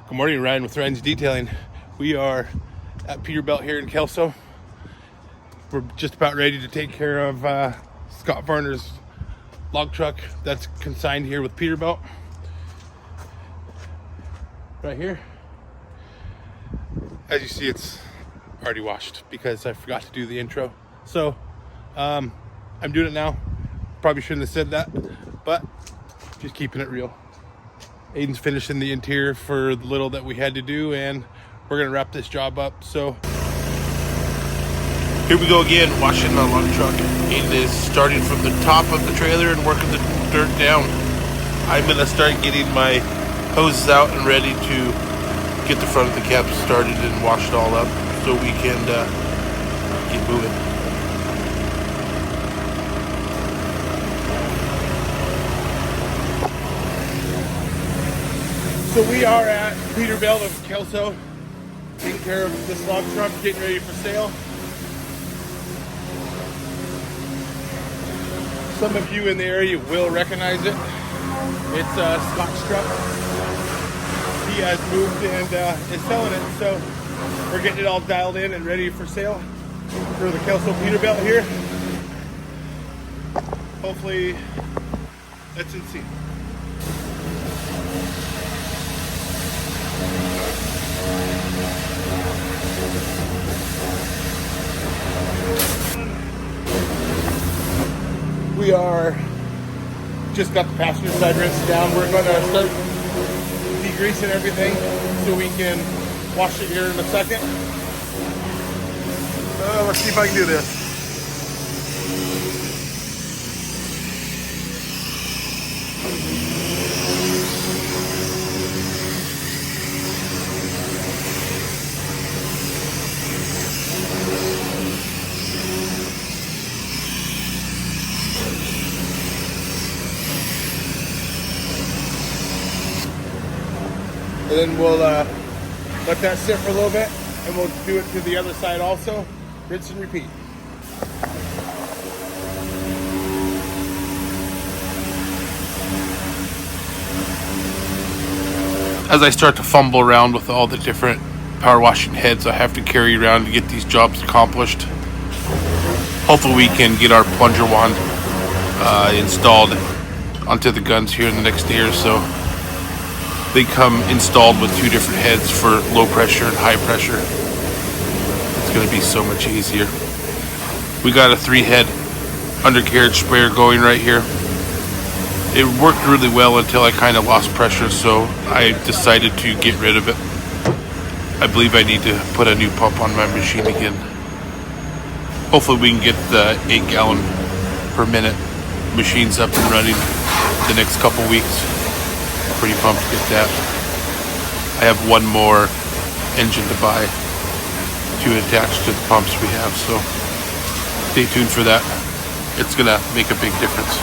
Good morning, Ryan with Ryan's Detailing. We are at Peterbilt here in Kelso. We're just about ready to take care of Scott Varner's log truck that's consigned here with Peterbilt. Right here. As you see, it's already washed because I forgot to do the intro. So I'm doing it now. Probably shouldn't have said that, but just keeping it real. Aiden's finishing the interior for the little that we had to do, and we're gonna wrap this job up. So here we go again, washing the log truck. Aiden is starting from the top of the trailer and working the dirt down. I'm gonna start getting my hoses out and ready to get the front of the cab started and wash it all up so we can get moving. So we are at Peterbilt of Kelso, taking care of this log truck, getting ready for sale. Some of you in the area will recognize it. It's Scott's truck. He has moved and is selling it, so we're getting it all dialed in and ready for sale for the Kelso Peterbilt here. Hopefully, let's see. We are just got the passenger side rinsed down. We're going to start degreasing everything so we can wash it here in a second. Let's see if I can do this. And then we'll let that sit for a little bit, and we'll do it to the other side also. Rinse and repeat. As I start to fumble around with all the different power washing heads I have to carry around to get these jobs accomplished, hopefully we can get our plunger wand installed onto the guns here in the next day or so. They come installed with two different heads for low pressure and high pressure. It's going to be so much easier. We got a 3-head undercarriage sprayer going right here. It worked really well until I kind of lost pressure, so I decided to get rid of it. I believe I need to put a new pump on my machine again. Hopefully we can get the 8-gallon per minute machines up and running the next couple weeks. Pretty pumped to get that. I have one more engine to buy to attach to the pumps we have, so stay tuned for that. It's gonna make a big difference.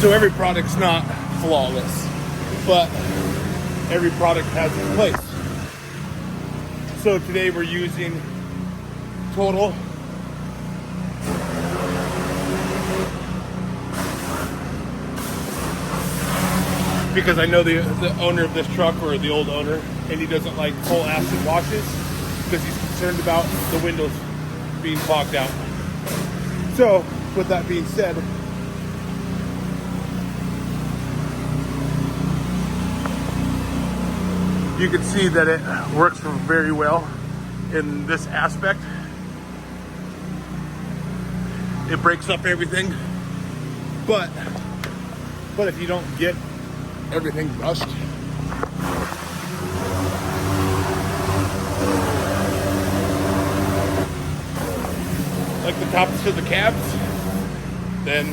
So every product's not flawless, but every product has its place. So today we're using Total. Because I know the owner of this truck, or the old owner, and he doesn't like full acid washes because he's concerned about the windows being fogged out. So with that being said, you can see that it works very well in this aspect. It breaks up everything, but if you don't get everything brushed, like the tops of the cabs, then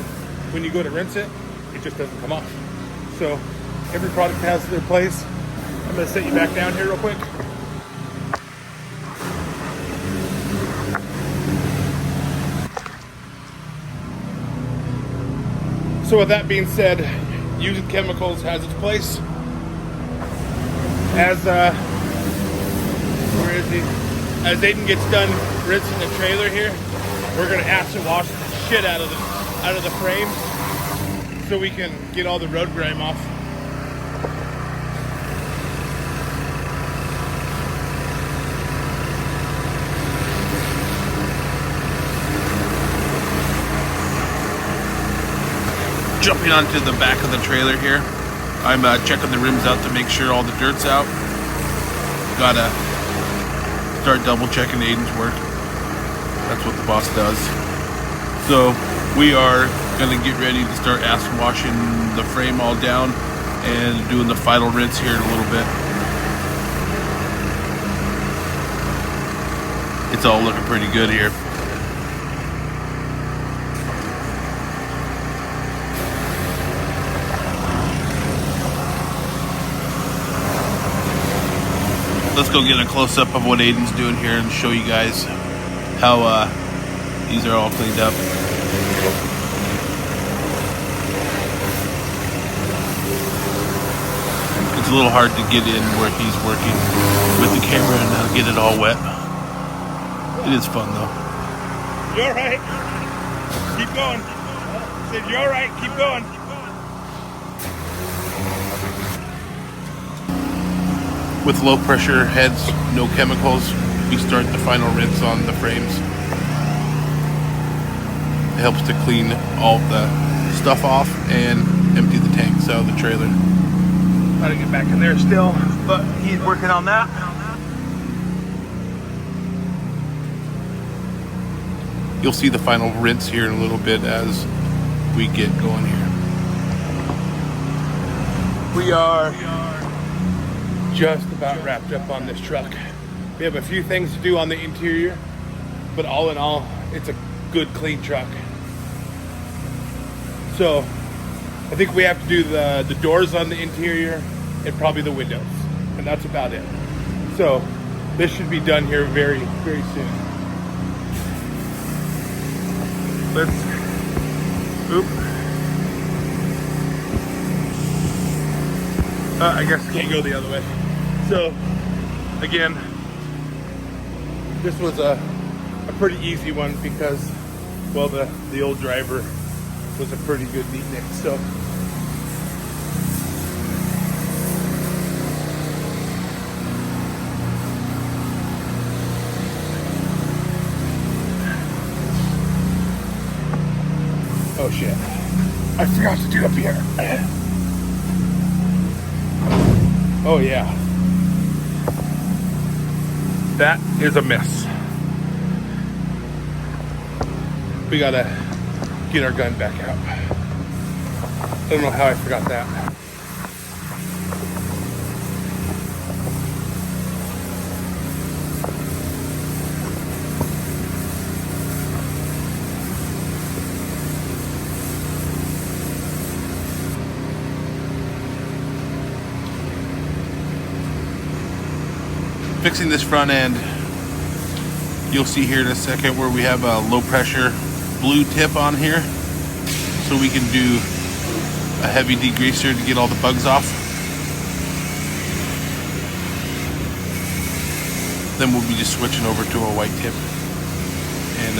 when you go to rinse it, it just doesn't come off. So every product has their place. I'm gonna set you back down here real quick. So with that being said, using chemicals has its place. As where is he? As Aiden gets done rinsing the trailer here, we're gonna acid wash the shit out of the frame so we can get all the road grime off. Jumping onto the back of the trailer here. I'm checking the rims out to make sure all the dirt's out. Gotta start double checking Aiden's work. That's what the boss does. So we are gonna get ready to start acid washing the frame all down and doing the final rinse here in a little bit. It's all looking pretty good here. Let's go get a close-up of what Aiden's doing here and show you guys how these are all cleaned up. It's a little hard to get in where he's working with the camera and get it all wet. It is fun though. You all right? Keep going. I said, you all right? Keep going. With low pressure heads, no chemicals, we start the final rinse on the frames. It helps to clean all the stuff off and empty the tanks out of the trailer. Gotta get back in there still, but he's working on that. You'll see the final rinse here in a little bit as we get going here. We are just about wrapped up on this truck. We have a few things to do on the interior, but all in all, it's a good, clean truck. So I think we have to do the doors on the interior and probably the windows, and that's about it. So this should be done here very, very soon. I guess can't go the other way. So again, this was a pretty easy one because, well, the old driver was a pretty good neatnik. So oh shit, I forgot to do up here. Oh yeah, that is a mess. We gotta get our gun back out. I don't know how I forgot that. Fixing this front end, you'll see here in a second where we have a low pressure blue tip on here, so we can do a heavy degreaser to get all the bugs off. Then we'll be just switching over to a white tip and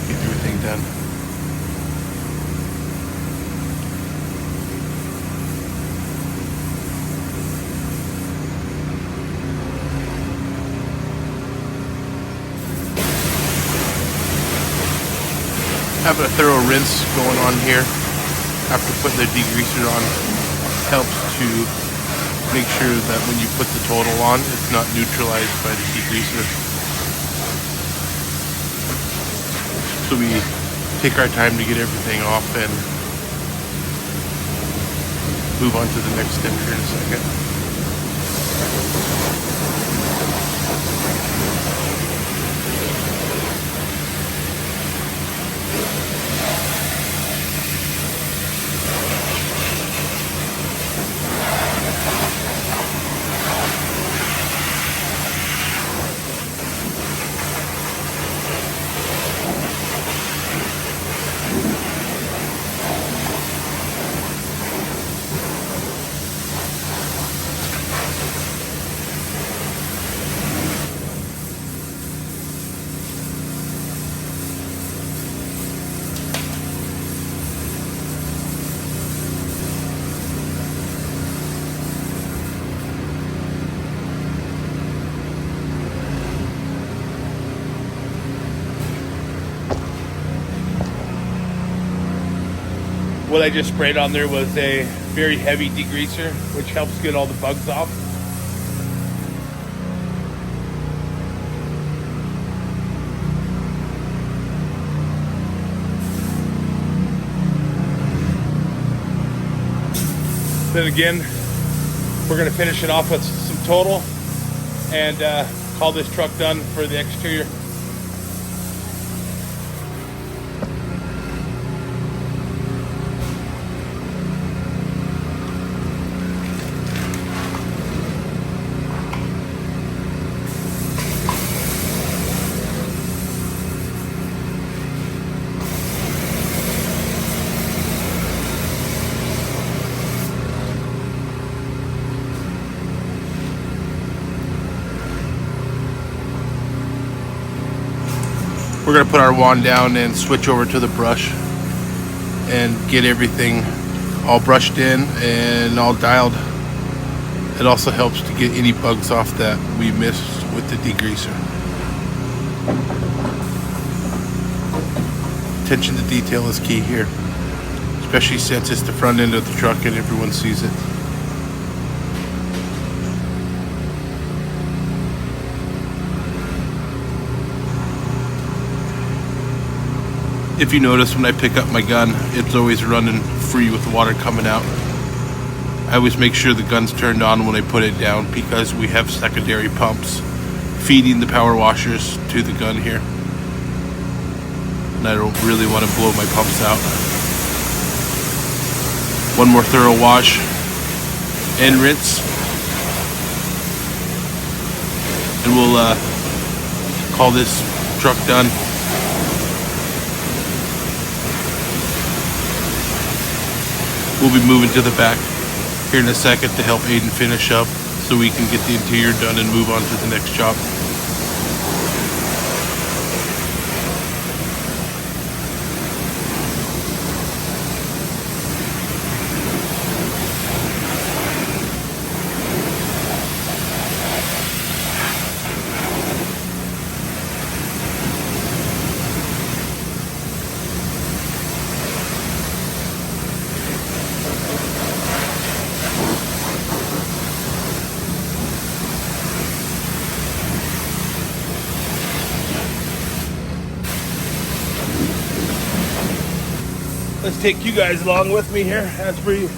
get everything done. Having a thorough rinse going on here after putting the degreaser on helps to make sure that when you put the total on, it's not neutralized by the degreaser. So we take our time to get everything off and move on to the next step here in a second. What I just sprayed on there was a very heavy degreaser, which helps get all the bugs off. Then again, we're going to finish it off with some total and call this truck done for the exterior. We're going to put our wand down and switch over to the brush and get everything all brushed in and all dialed. It also helps to get any bugs off that we missed with the degreaser. Attention to detail is key here, especially since it's the front end of the truck and everyone sees it. If you notice, when I pick up my gun, it's always running free with the water coming out. I always make sure the gun's turned on when I put it down because we have secondary pumps feeding the power washers to the gun here. And I don't really want to blow my pumps out. One more thorough wash and rinse. And we'll call this truck done. We'll be moving to the back here in a second to help Aiden finish up so we can get the interior done and move on to the next job. Let's take you guys along with me here as we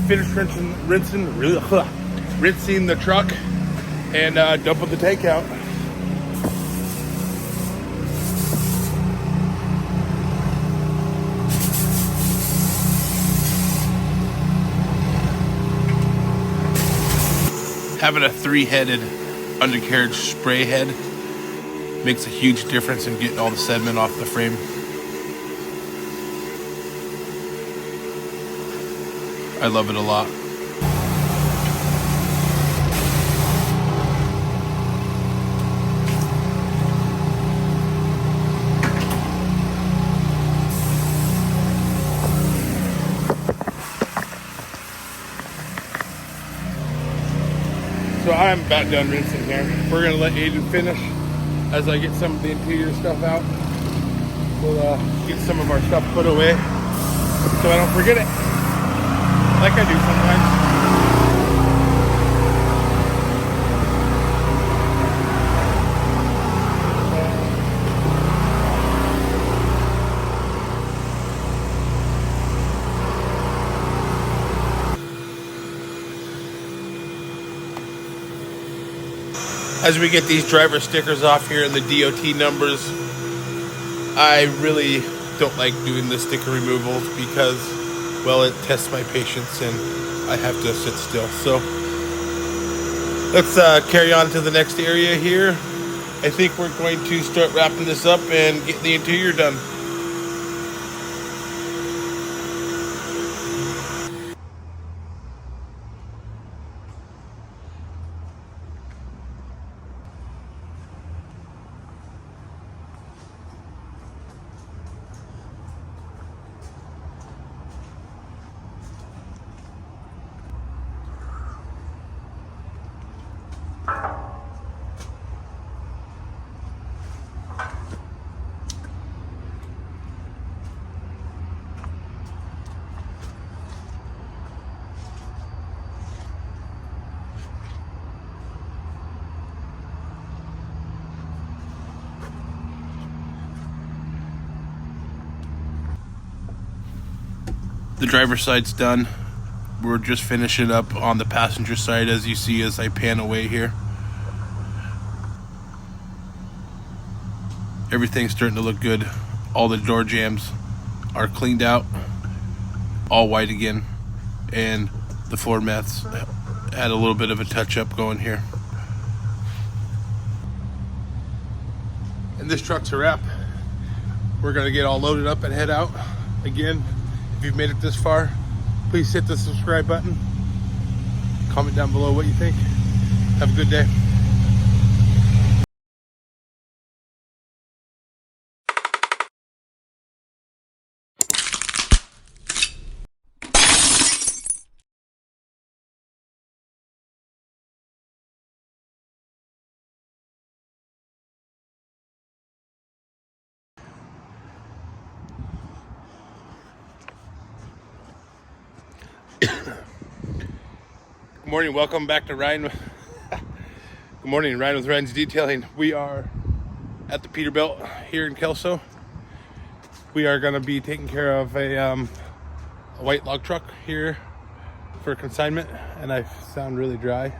finish rinsing the truck and dumping the tank out. Having a 3-headed undercarriage spray head makes a huge difference in getting all the sediment off the frame. I love it a lot. So I'm about done rinsing here. We're gonna let Aiden finish as I get some of the interior stuff out. We'll get some of our stuff put away so I don't forget it, like I do sometimes. As we get these driver stickers off here and the DOT numbers, I really don't like doing the sticker removal because, well, it tests my patience and I have to sit still. So let's carry on to the next area here. I think we're going to start wrapping this up and get the interior done. The driver's side's done. We're just finishing up on the passenger side, as you see as I pan away here. Everything's starting to look good. All the door jambs are cleaned out, all white again, and the floor mats had a little bit of a touch up going here. And this truck's a wrap. We're gonna get all loaded up and head out. Again, if you've made it this far, please hit the subscribe button. Comment down below what you think. Have a good day. Good morning, welcome back to Ryan. Good morning, Ryan with Ryan's Detailing. We are at the Peterbilt here in Kelso. We are going to be taking care of a white log truck here for consignment, and I sound really dry.